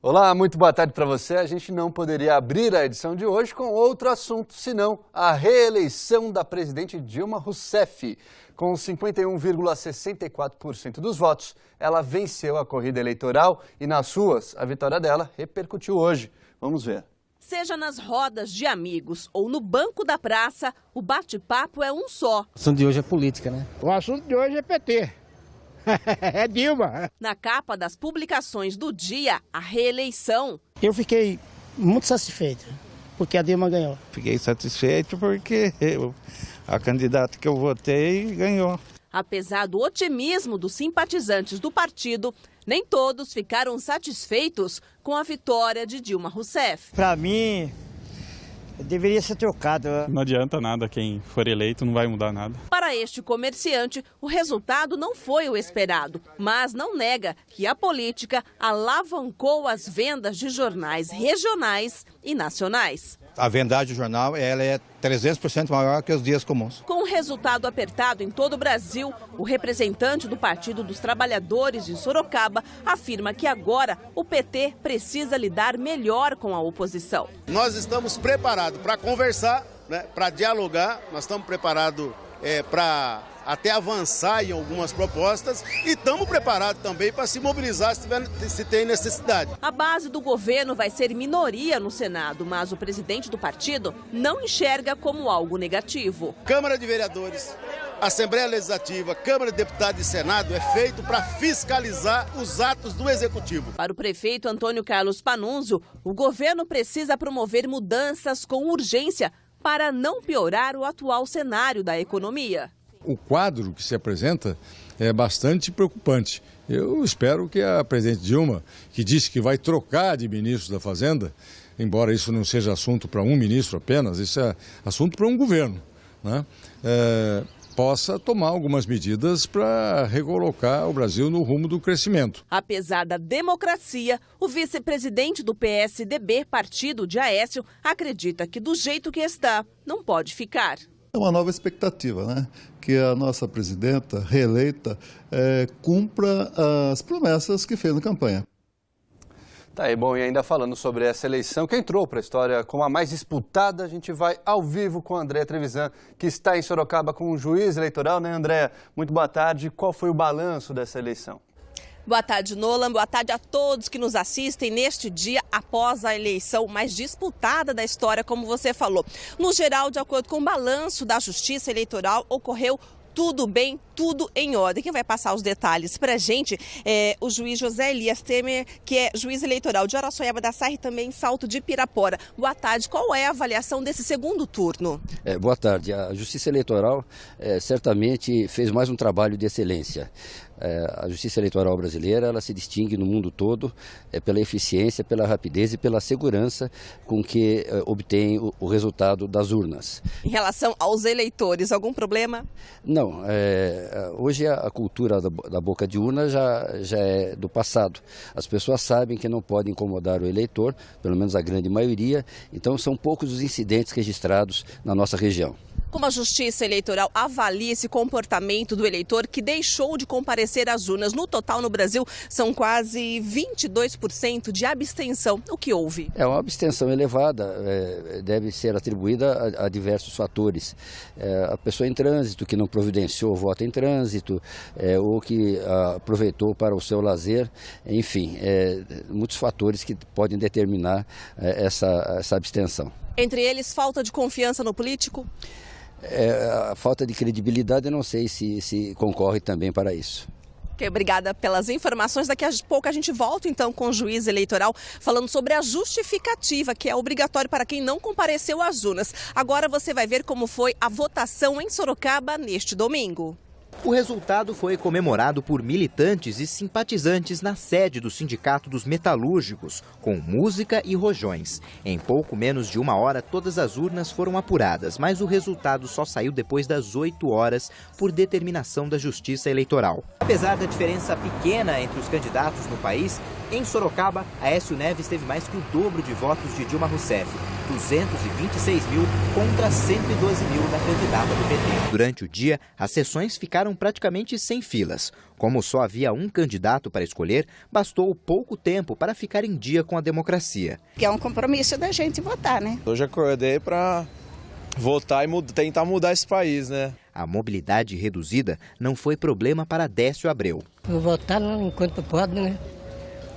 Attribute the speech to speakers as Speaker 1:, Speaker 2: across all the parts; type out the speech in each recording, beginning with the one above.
Speaker 1: Olá, muito boa tarde para você. A gente não poderia abrir a edição de hoje com outro assunto, senão a reeleição da presidente Dilma Rousseff. Com 51,64% dos votos, ela venceu a corrida eleitoral e nas ruas a vitória dela repercutiu hoje. Vamos ver.
Speaker 2: Seja nas rodas de amigos ou no banco da praça, o bate-papo é um só.
Speaker 3: O assunto de hoje é política, né?
Speaker 4: O assunto de hoje é PT. É Dilma.
Speaker 2: Na capa das publicações do dia, a reeleição.
Speaker 3: Eu fiquei muito satisfeito, porque a Dilma ganhou.
Speaker 5: Fiquei satisfeito porque a candidata que eu votei ganhou.
Speaker 2: Apesar do otimismo dos simpatizantes do partido, nem todos ficaram satisfeitos com a vitória de Dilma Rousseff.
Speaker 3: Para mim, deveria ser trocado.
Speaker 6: Não adianta nada, quem for eleito não vai mudar nada.
Speaker 2: Para este comerciante, o resultado não foi o esperado, mas não nega que a política alavancou as vendas de jornais regionais e nacionais.
Speaker 7: A vendagem do jornal ela é 300% maior que os dias comuns.
Speaker 2: Com o resultado apertado em todo o Brasil, o representante do Partido dos Trabalhadores de Sorocaba afirma que agora o PT precisa lidar melhor com a oposição.
Speaker 8: Nós estamos preparados para conversar, né, para dialogar, nós estamos preparados para até avançar em algumas propostas e estamos preparados também para se mobilizar se tem necessidade.
Speaker 2: A base do governo vai ser minoria no Senado, mas o presidente do partido não enxerga como algo negativo.
Speaker 8: Câmara de Vereadores, Assembleia Legislativa, Câmara de Deputados e Senado é feito para fiscalizar os atos do Executivo.
Speaker 2: Para o prefeito Antônio Carlos Panunzio, o governo precisa promover mudanças com urgência para não piorar o atual cenário da economia.
Speaker 9: O quadro que se apresenta é bastante preocupante. Eu espero que a presidente Dilma, que disse que vai trocar de ministro da Fazenda, embora isso não seja assunto para um ministro apenas, isso é assunto para um governo, né? Possa tomar algumas medidas para recolocar o Brasil no rumo do crescimento.
Speaker 2: Apesar da democracia, o vice-presidente do PSDB, partido de Aécio, acredita que do jeito que está, não pode ficar.
Speaker 10: É uma nova expectativa, né? Que a nossa presidenta reeleita cumpra as promessas que fez na campanha.
Speaker 1: Tá aí, bom, e ainda falando sobre essa eleição que entrou para a história como a mais disputada, a gente vai ao vivo com a Andréa Trevisan, que está em Sorocaba com o juiz eleitoral, né, Andréa? Muito boa tarde. Qual foi o balanço dessa eleição?
Speaker 2: Boa tarde, Nolan. Boa tarde a todos que nos assistem neste dia após a eleição mais disputada da história, como você falou. No geral, de acordo com o balanço da Justiça Eleitoral, ocorreu tudo bem, tudo em ordem. Quem vai passar os detalhes para a gente é o juiz José Elias Temer, que é juiz eleitoral de Araçoiaba da Serra e também Salto de Pirapora. Boa tarde. Qual é a avaliação desse segundo turno?
Speaker 11: Boa tarde. A Justiça Eleitoral certamente fez mais um trabalho de excelência. A Justiça Eleitoral brasileira ela se distingue no mundo todo pela eficiência, pela rapidez e pela segurança com que obtém o resultado das urnas.
Speaker 2: Em relação aos eleitores, algum problema?
Speaker 11: Não. Hoje a cultura da boca de urna já é do passado. As pessoas sabem que não podem incomodar o eleitor, pelo menos a grande maioria, então são poucos os incidentes registrados na nossa região.
Speaker 2: Como a Justiça Eleitoral avalia esse comportamento do eleitor que deixou de comparecer às urnas? No total, no Brasil, são quase 22% de abstenção. O que houve?
Speaker 11: É uma abstenção elevada, deve ser atribuída a diversos fatores. A pessoa em trânsito que não providenciou o voto em trânsito, ou que aproveitou para o seu lazer, enfim, muitos fatores que podem determinar essa abstenção.
Speaker 2: Entre eles, falta de confiança no político?
Speaker 11: A falta de credibilidade, eu não sei se concorre também para isso.
Speaker 2: Okay, obrigada pelas informações. Daqui a pouco a gente volta então com o juiz eleitoral falando sobre a justificativa, que é obrigatório para quem não compareceu às urnas. Agora você vai ver como foi a votação em Sorocaba neste domingo.
Speaker 12: O resultado foi comemorado por militantes e simpatizantes na sede do Sindicato dos Metalúrgicos, com música e rojões. Em pouco menos de uma hora, todas as urnas foram apuradas, mas o resultado só saiu depois das 8 horas, por determinação da Justiça Eleitoral. Apesar da diferença pequena entre os candidatos no país, em Sorocaba, Aécio Neves teve mais que o dobro de votos de Dilma Rousseff. 226 mil contra 112 mil da candidata do PT. Durante o dia, as sessões ficaram praticamente sem filas. Como só havia um candidato para escolher, bastou pouco tempo para ficar em dia com a democracia.
Speaker 13: Que é um compromisso da gente votar, né?
Speaker 14: Hoje acordei para votar e tentar mudar esse país, né?
Speaker 12: A mobilidade reduzida não foi problema para Décio Abreu.
Speaker 15: Vou votar enquanto pode, né?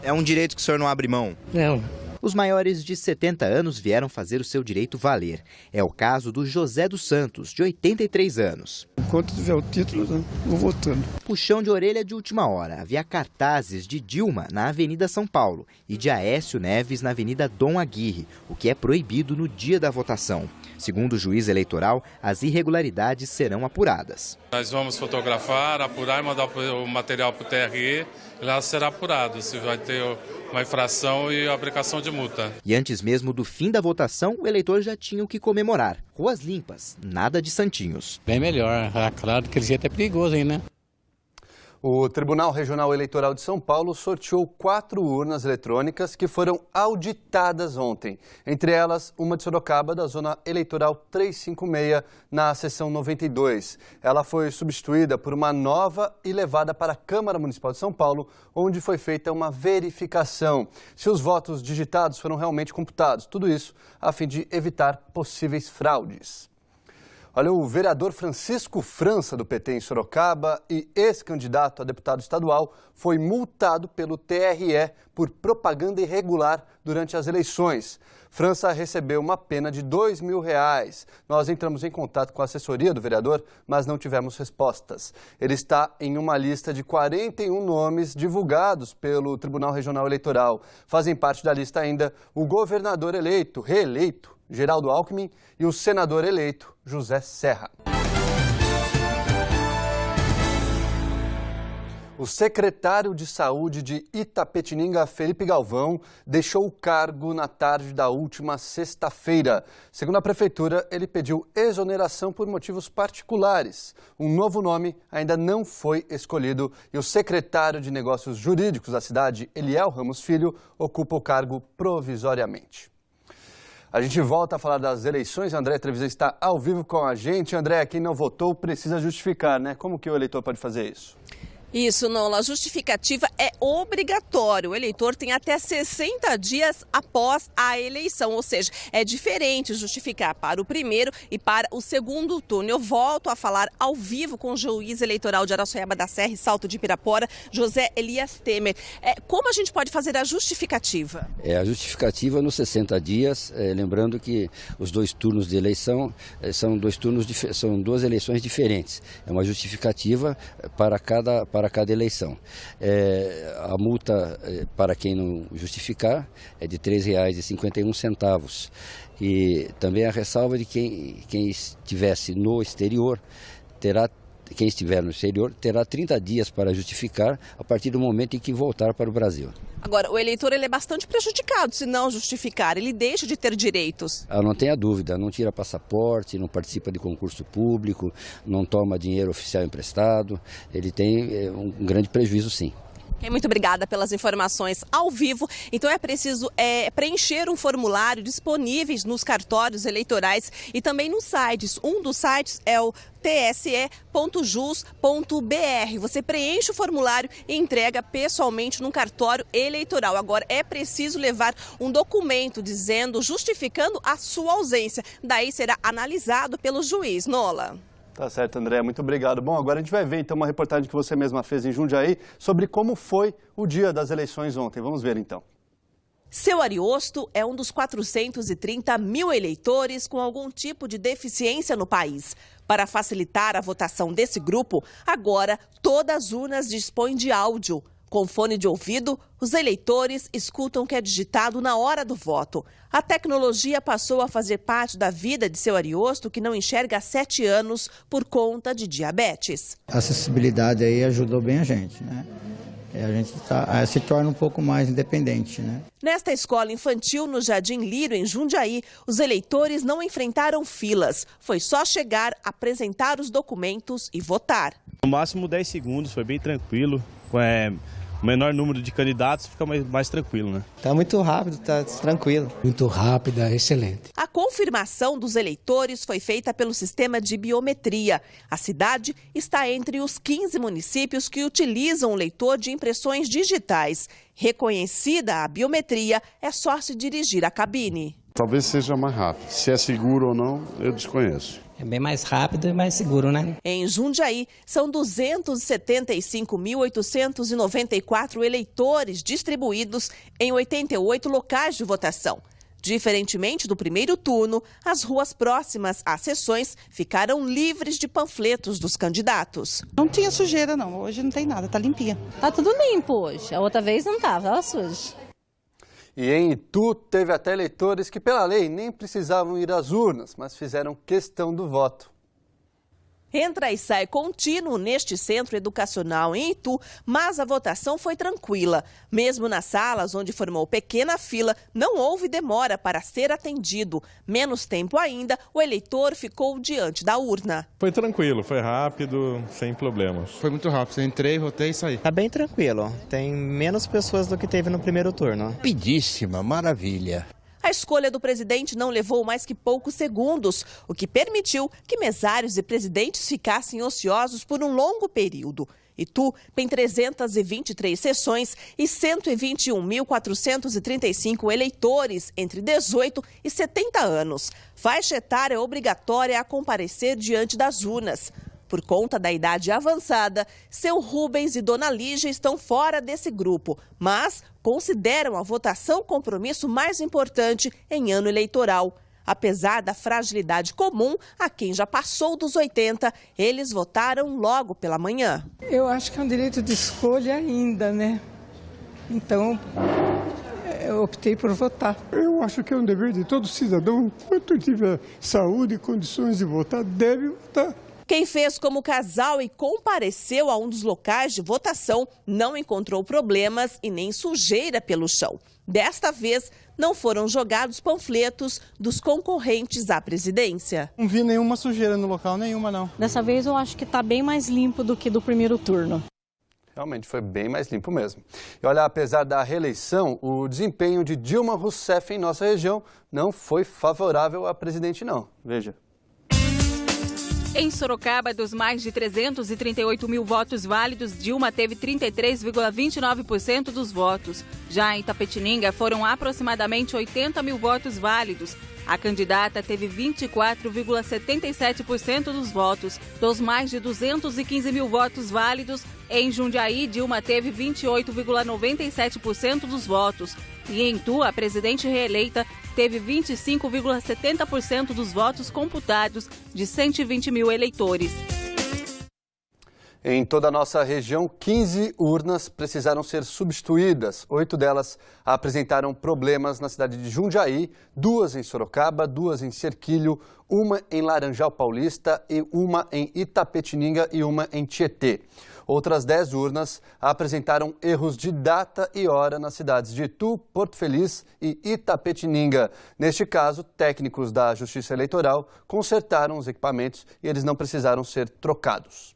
Speaker 12: É um direito que o senhor não abre mão?
Speaker 15: Não.
Speaker 12: Os maiores de 70 anos vieram fazer o seu direito valer. É o caso do José dos Santos, de 83 anos.
Speaker 16: Enquanto tiver o título, eu vou votando.
Speaker 12: Puxão de orelha de última hora. Havia cartazes de Dilma na Avenida São Paulo e de Aécio Neves na Avenida Dom Aguirre, o que é proibido no dia da votação. Segundo o juiz eleitoral, as irregularidades serão apuradas.
Speaker 17: Nós vamos fotografar, apurar e mandar o material para o TRE e lá será apurado se vai ter uma infração e a aplicação de multa.
Speaker 12: E antes mesmo do fim da votação, o eleitor já tinha o que comemorar. Ruas limpas, nada de santinhos.
Speaker 4: Bem melhor, claro que aquele jeito é perigoso, hein, né?
Speaker 1: O Tribunal Regional Eleitoral de São Paulo sorteou 4 urnas eletrônicas que foram auditadas ontem. Entre elas, uma de Sorocaba, da Zona Eleitoral 356, na seção 92. Ela foi substituída por uma nova e levada para a Câmara Municipal de São Paulo, onde foi feita uma verificação se os votos digitados foram realmente computados. Tudo isso a fim de evitar possíveis fraudes. Olha, o vereador Francisco França, do PT em Sorocaba, e ex-candidato a deputado estadual, foi multado pelo TRE por propaganda irregular durante as eleições. França recebeu uma pena de R$2.000. Nós entramos em contato com a assessoria do vereador, mas não tivemos respostas. Ele está em uma lista de 41 nomes divulgados pelo Tribunal Regional Eleitoral. Fazem parte da lista ainda o governador eleito, reeleito, Geraldo Alckmin, e o senador eleito, José Serra. O secretário de Saúde de Itapetininga, Felipe Galvão, deixou o cargo na tarde da última sexta-feira. Segundo a prefeitura, ele pediu exoneração por motivos particulares. Um novo nome ainda não foi escolhido e o secretário de Negócios Jurídicos da cidade, Eliel Ramos Filho, ocupa o cargo provisoriamente. A gente volta a falar das eleições. André Trevisan está ao vivo com a gente. André, quem não votou precisa justificar, né? Como que o eleitor pode fazer isso?
Speaker 2: Isso, Nola. A justificativa é obrigatório. O eleitor tem até 60 dias após a eleição, ou seja, é diferente justificar para o primeiro e para o segundo turno. Eu volto a falar ao vivo com o juiz eleitoral de Araçoiaba da Serra e Salto de Pirapora, José Elias Temer. Como a gente pode fazer a justificativa?
Speaker 11: A justificativa nos 60 dias, lembrando que os 2 turnos de eleição são 2 turnos, são 2 eleições diferentes. É uma justificativa para cada eleição. A multa para quem não justificar é de R$ 3,51. E também a ressalva de quem estivesse no exterior quem estiver no exterior terá 30 dias para justificar a partir do momento em que voltar para o Brasil.
Speaker 2: Agora, o eleitor ele é bastante prejudicado se não justificar, ele deixa de ter direitos.
Speaker 11: Não tenha dúvida, não tira passaporte, não participa de concurso público, não toma dinheiro oficial emprestado, ele tem um grande prejuízo, sim.
Speaker 2: Muito obrigada pelas informações ao vivo. Então é preciso preencher um formulário disponíveis nos cartórios eleitorais e também nos sites. Um dos sites é o tse.jus.br. Você preenche o formulário e entrega pessoalmente num cartório eleitoral. Agora é preciso levar um documento justificando a sua ausência. Daí será analisado pelo juiz. Nola.
Speaker 1: Tá certo, André. Muito obrigado. Bom, agora a gente vai ver então uma reportagem que você mesma fez em Jundiaí sobre como foi o dia das eleições ontem. Vamos ver então.
Speaker 2: Seu Ariosto é um dos 430 mil eleitores com algum tipo de deficiência no país. Para facilitar a votação desse grupo, agora todas as urnas dispõem de áudio. Com fone de ouvido, os eleitores escutam o que é digitado na hora do voto. A tecnologia passou a fazer parte da vida de seu Ariosto, que não enxerga há 7 anos por conta de diabetes.
Speaker 18: A acessibilidade aí ajudou bem a gente, né? A gente se torna um pouco mais independente, né?
Speaker 2: Nesta escola infantil, no Jardim Lírio, em Jundiaí, os eleitores não enfrentaram filas. Foi só chegar, apresentar os documentos e votar.
Speaker 6: No máximo 10 segundos, foi bem tranquilo.
Speaker 19: o menor número de candidatos, fica mais tranquilo, né?
Speaker 20: Tá muito rápido, tá tranquilo.
Speaker 15: Muito rápida, excelente.
Speaker 2: A confirmação dos eleitores foi feita pelo sistema de biometria. A cidade está entre os 15 municípios que utilizam o leitor de impressões digitais. Reconhecida a biometria, é só se dirigir à cabine.
Speaker 21: Talvez seja mais rápido. Se é seguro ou não, eu desconheço.
Speaker 15: É bem mais rápido e mais seguro, né?
Speaker 2: Em Jundiaí, são 275.894 eleitores distribuídos em 88 locais de votação. Diferentemente do primeiro turno, as ruas próximas às sessões ficaram livres de panfletos dos candidatos.
Speaker 22: Não tinha sujeira, não. Hoje não tem nada, tá limpinha.
Speaker 23: Tá tudo limpo hoje. A outra vez não tava sujo.
Speaker 1: E em Itu, teve até eleitores que, pela lei, nem precisavam ir às urnas, mas fizeram questão do voto.
Speaker 2: Entra e sai contínuo neste centro educacional em Itu, mas a votação foi tranquila. Mesmo nas salas onde formou pequena fila, não houve demora para ser atendido. Menos tempo ainda, o eleitor ficou diante da urna.
Speaker 6: Foi tranquilo, foi rápido, sem problemas.
Speaker 4: Foi muito rápido, eu entrei, votei e saí.
Speaker 20: Tá bem tranquilo, tem menos pessoas do que teve no primeiro turno.
Speaker 5: Rapidíssima, maravilha.
Speaker 2: A escolha do presidente não levou mais que poucos segundos, o que permitiu que mesários e presidentes ficassem ociosos por um longo período. Itu tem 323 sessões e 121.435 eleitores entre 18 e 70 anos. Faixa etária obrigatória a comparecer diante das urnas. Por conta da idade avançada, seu Rubens e Dona Lígia estão fora desse grupo, mas consideram a votação o compromisso mais importante em ano eleitoral. Apesar da fragilidade comum a quem já passou dos 80, eles votaram logo pela manhã.
Speaker 22: Eu acho que é um direito de escolha ainda, né? Então, eu optei por votar.
Speaker 16: Eu acho que é um dever de todo cidadão, enquanto tiver saúde e condições de votar, deve votar.
Speaker 2: Quem fez como casal e compareceu a um dos locais de votação não encontrou problemas e nem sujeira pelo chão. Desta vez, não foram jogados panfletos dos concorrentes à presidência.
Speaker 24: Não vi nenhuma sujeira no local, nenhuma não.
Speaker 23: Dessa vez eu acho que está bem mais limpo do que do primeiro turno.
Speaker 1: Realmente foi bem mais limpo mesmo. E olha, apesar da reeleição, o desempenho de Dilma Rousseff em nossa região não foi favorável à presidente não. Veja.
Speaker 25: Em Sorocaba, dos mais de 338 mil votos válidos, Dilma teve 33,29% dos votos. Já em Itapetininga, foram aproximadamente 80 mil votos válidos. A candidata teve 24,77% dos votos. Dos mais de 215 mil votos válidos, em Jundiaí, Dilma teve 28,97% dos votos. E em Itu, a presidente reeleita teve 25,70% dos votos computados de 120 mil eleitores.
Speaker 1: Em toda a nossa região, 15 urnas precisaram ser substituídas. 8 delas apresentaram problemas na cidade de Jundiaí, 2 em Sorocaba, 2 em Cerquilho, 1 em Laranjal Paulista, e 1 em Itapetininga e 1 em Tietê. Outras 10 urnas apresentaram erros de data e hora nas cidades de Itu, Porto Feliz e Itapetininga. Neste caso, técnicos da Justiça Eleitoral consertaram os equipamentos e eles não precisaram ser trocados.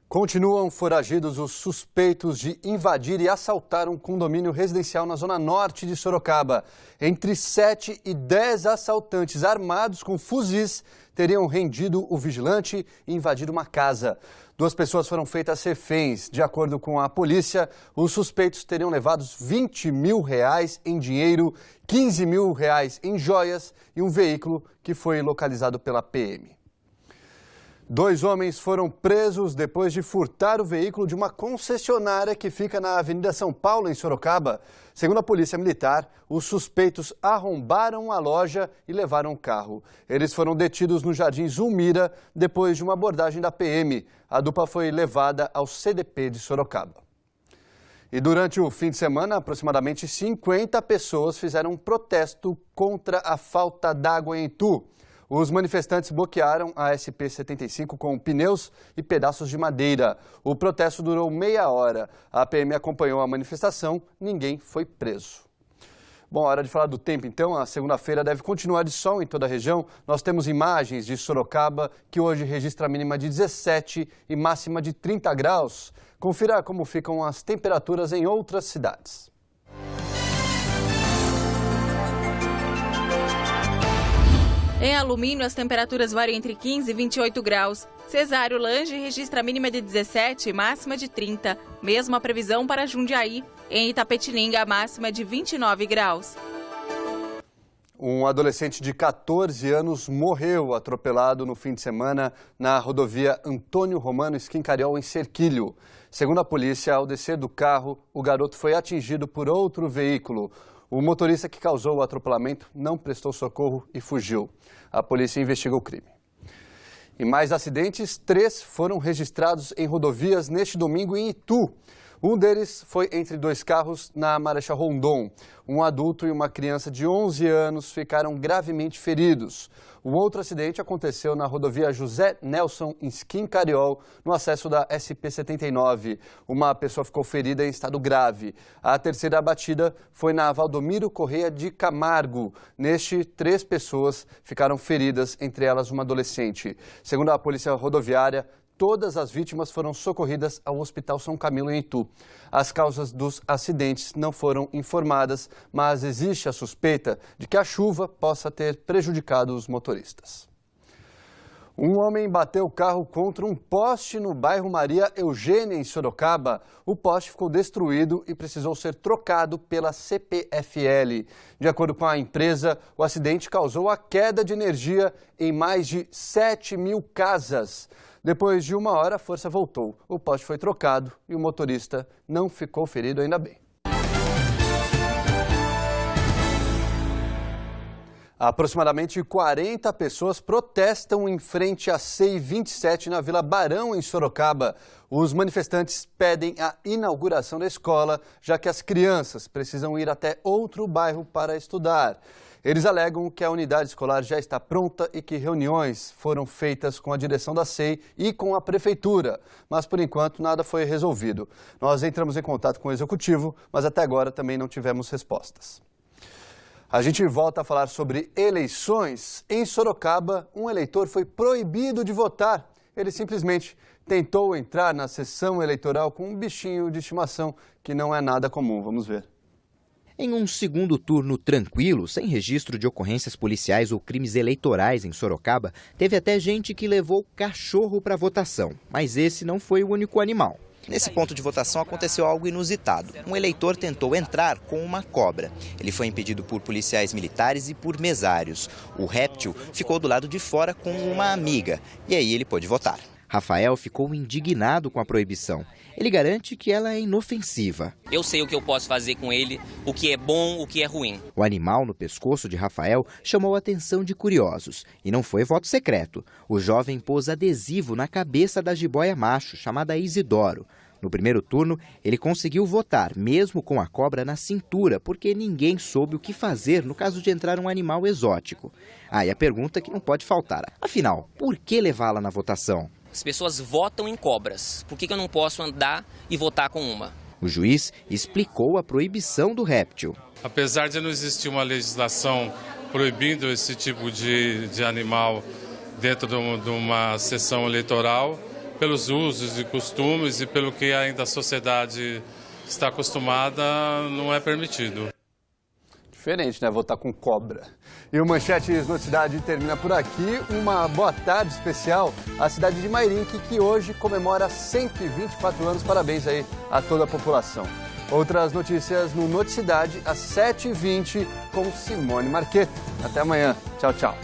Speaker 1: Continuam foragidos os suspeitos de invadir e assaltar um condomínio residencial na zona norte de Sorocaba. Entre 7 e 10 assaltantes armados com fuzis teriam rendido o vigilante e invadido uma casa. 2 pessoas foram feitas reféns. De acordo com a polícia, os suspeitos teriam levado 20 mil reais em dinheiro, 15 mil reais em joias e um veículo que foi localizado pela PM. 2 homens foram presos depois de furtar o veículo de uma concessionária que fica na Avenida São Paulo, em Sorocaba. Segundo a Polícia Militar, os suspeitos arrombaram a loja e levaram o carro. Eles foram detidos no Jardim Zulmira depois de uma abordagem da PM. A dupla foi levada ao CDP de Sorocaba. E durante o fim de semana, aproximadamente 50 pessoas fizeram um protesto contra a falta d'água em Itu. Os manifestantes bloquearam a SP-75 com pneus e pedaços de madeira. O protesto durou meia hora. A PM acompanhou a manifestação, ninguém foi preso. Bom, hora de falar do tempo, então. A segunda-feira deve continuar de sol em toda a região. Nós temos imagens de Sorocaba, que hoje registra a mínima de 17 e máxima de 30 graus. Confira como ficam as temperaturas em outras cidades.
Speaker 25: Em Alumínio, as temperaturas variam entre 15 e 28 graus. Cesário Lange registra a mínima de 17 e máxima de 30. Mesma previsão para Jundiaí. Em Itapetininga, a máxima é de 29 graus.
Speaker 1: Um adolescente de 14 anos morreu atropelado no fim de semana na rodovia Antônio Romano Esquincariol, em Cerquilho. Segundo a polícia, ao descer do carro, o garoto foi atingido por outro veículo. O motorista que causou o atropelamento não prestou socorro e fugiu. A polícia investiga o crime. Em mais acidentes, 3 foram registrados em rodovias neste domingo em Itu. Um deles foi entre 2 carros na Marechal Rondon. Um adulto e uma criança de 11 anos ficaram gravemente feridos. O outro acidente aconteceu na rodovia José Nelson Esquincariol, no acesso da SP-79. Uma pessoa ficou ferida em estado grave. A terceira batida foi na Valdomiro Correia de Camargo. Neste, 3 pessoas ficaram feridas, entre elas uma adolescente. Segundo a Polícia Rodoviária, todas as vítimas foram socorridas ao Hospital São Camilo, em Itu. As causas dos acidentes não foram informadas, mas existe a suspeita de que a chuva possa ter prejudicado os motoristas. Um homem bateu o carro contra um poste no bairro Maria Eugênia, em Sorocaba. O poste ficou destruído e precisou ser trocado pela CPFL. De acordo com a empresa, o acidente causou a queda de energia em mais de 7.000 casas. Depois de 1 hora, a força voltou. O poste foi trocado e o motorista não ficou ferido, ainda bem. Aproximadamente 40 pessoas protestam em frente à CEI 27 na Vila Barão, em Sorocaba. Os manifestantes pedem a inauguração da escola, já que as crianças precisam ir até outro bairro para estudar. Eles alegam que a unidade escolar já está pronta e que reuniões foram feitas com a direção da CEI e com a prefeitura, mas por enquanto nada foi resolvido. Nós entramos em contato com o executivo, mas até agora também não tivemos respostas. A gente volta a falar sobre eleições. Em Sorocaba, um eleitor foi proibido de votar. Ele simplesmente tentou entrar na sessão eleitoral com um bichinho de estimação, que não é nada comum. Vamos ver.
Speaker 12: Em um segundo turno tranquilo, sem registro de ocorrências policiais ou crimes eleitorais em Sorocaba, teve até gente que levou cachorro para votação. Mas esse não foi o único animal. Nesse ponto de votação aconteceu algo inusitado. Um eleitor tentou entrar com uma cobra. Ele foi impedido por policiais militares e por mesários. O réptil ficou do lado de fora com uma amiga e aí ele pôde votar. Rafael ficou indignado com a proibição. Ele garante que ela é inofensiva.
Speaker 3: Eu sei o que eu posso fazer com ele, o que é bom, o que é ruim.
Speaker 12: O animal no pescoço de Rafael chamou a atenção de curiosos. E não foi voto secreto. O jovem pôs adesivo na cabeça da jiboia macho, chamada Isidoro. No primeiro turno, ele conseguiu votar, mesmo com a cobra na cintura, porque ninguém soube o que fazer no caso de entrar um animal exótico. E a pergunta que não pode faltar. Afinal, por que levá-la na votação?
Speaker 3: As pessoas votam em cobras. Por que eu não posso andar e votar com uma?
Speaker 12: O juiz explicou a proibição do réptil.
Speaker 17: Apesar de não existir uma legislação proibindo esse tipo de animal dentro de uma sessão eleitoral, pelos usos e costumes e pelo que ainda a sociedade está acostumada, não é permitido.
Speaker 1: Diferente, né? Votar com cobra. E o Manchetes Noticidade termina por aqui. Uma boa tarde especial à cidade de Mairinque, que hoje comemora 124 anos. Parabéns aí a toda a população. Outras notícias no Noticidade às 7h20 com Simone Marqueto. Até amanhã. Tchau, tchau.